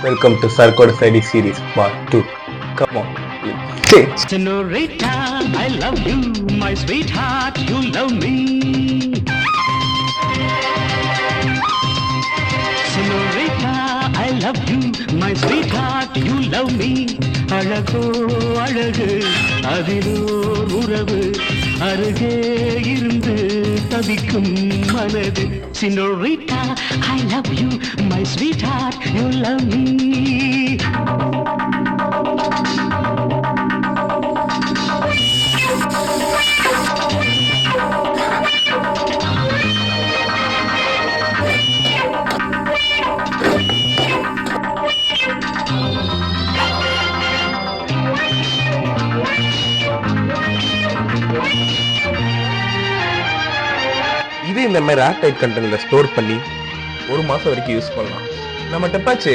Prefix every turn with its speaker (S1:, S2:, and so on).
S1: Welcome to Sarkod Friday series part 2. Come on, change.
S2: Senorita, I love you, my sweetheart, you love me. Senorita, I love you, my sweetheart, you love me. அழகோ அழகு அதிலோர் உறவு அருகே இருந்து தவிக்கும் மனது. Senorita, I love you, my sweetheart, you love me.
S1: இதே இந்த மாதிரி ஏர் டைட் கண்டெய்னர்ல ஸ்டோர் பண்ணி 1 மாசம் வரைக்கும் யூஸ் பண்ணலாம். நம்ம டெப்பாச்சு